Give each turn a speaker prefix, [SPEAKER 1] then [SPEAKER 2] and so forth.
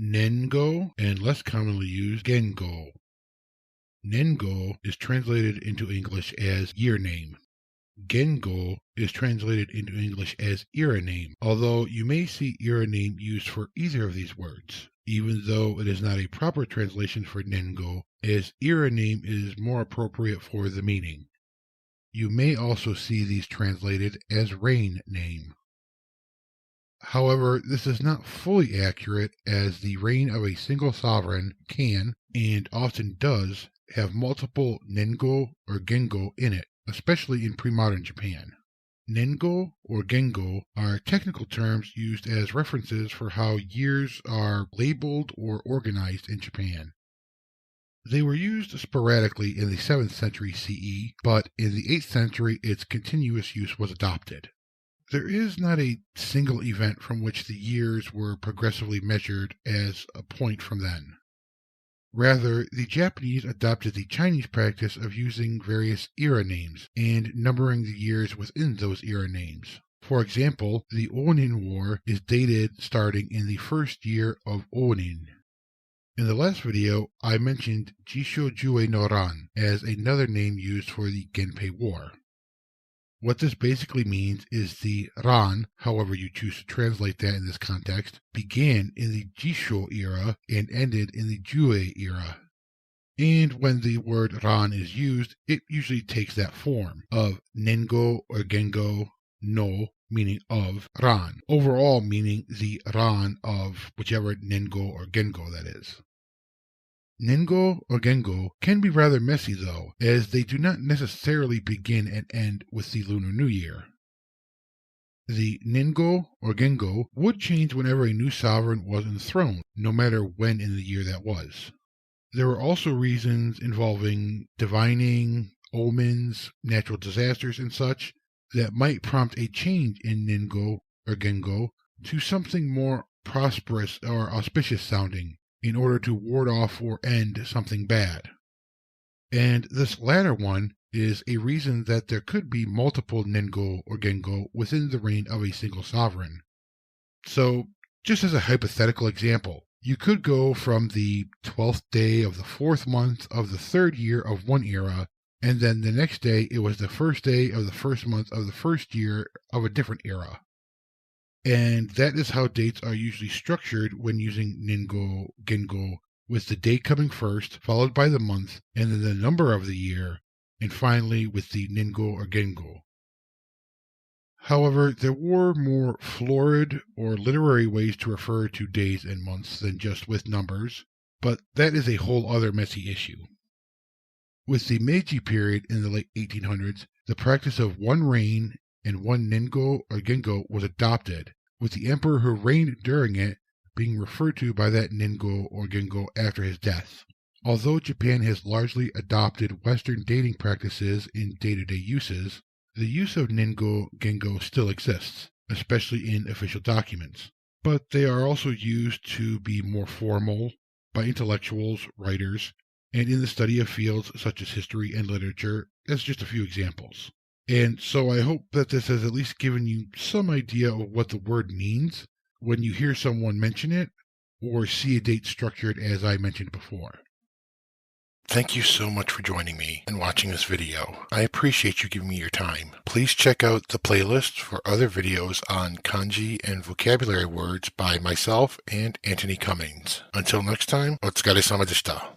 [SPEAKER 1] Nengō, and less commonly used, Gengō. Nengō is translated into English as year name. Gengō is translated into English as era name, although you may see era name used for either of these words, even though it is not a proper translation for Nengō, as era name is more appropriate for the meaning. You may also see these translated as reign name. However, this is not fully accurate, as the reign of a single sovereign can, and often does, have multiple Nengō or Gengō in it, especially in pre-modern Japan. Nengō or Gengō are technical terms used as references for how years are labeled or organized in Japan. They were used sporadically in the 7th century CE, but in the 8th century its continuous use was adopted. There is not a single event from which the years were progressively measured as a point from then. Rather, the Japanese adopted the Chinese practice of using various era names and numbering the years within those era names. For example, the Onin War is dated starting in the first year of Onin. In the last video, I mentioned Jisho Jue no Ran as another name used for the Genpei War. What this basically means is the Ran, however you choose to translate that in this context, began in the Jisho era and ended in the Jue era. And when the word Ran is used, it usually takes that form of Nengō or Gengō, no, meaning of, Ran, overall meaning the Ran of whichever Nengō or Gengō that is. Nengō or Gengō can be rather messy though, as they do not necessarily begin and end with the Lunar New Year. The Nengō or Gengō would change whenever a new sovereign was enthroned, no matter when in the year that was. There were also reasons involving divining, omens, natural disasters, and such that might prompt a change in Nengō or Gengō to something more prosperous or auspicious sounding, in order to ward off or end something bad. And this latter one is a reason that there could be multiple Nengō or Gengō within the reign of a single sovereign. So, just as a hypothetical example, you could go from the 12th day of the 4th month of the 3rd year of one era, and then the next day it was the 1st day of the 1st month of the 1st year of a different era. And that is how dates are usually structured when using Nengō, Gengō, with the date coming first, followed by the month, and then the number of the year, and finally with the Nengō or Gengō. However, there were more florid or literary ways to refer to days and months than just with numbers, but that is a whole other messy issue. With the Meiji period in the late 1800s, the practice of one reign and one Nengō or Gengō was adopted, with the emperor who reigned during it being referred to by that Nengō or Gengō after his death. Although Japan has largely adopted Western dating practices in day-to-day uses, the use of Nengō Gengō still exists, especially in official documents, but they are also used to be more formal by intellectuals, writers, and in the study of fields such as history and literature, as just a few examples. And so I hope that this has at least given you some idea of what the word means when you hear someone mention it or see a date structured as I mentioned before. Thank you so much for joining me and watching this video. I appreciate you giving me your time. Please check out the playlist for other videos on kanji and vocabulary words by myself and Anthony Cummings. Until next time, otsukare-sama deshita.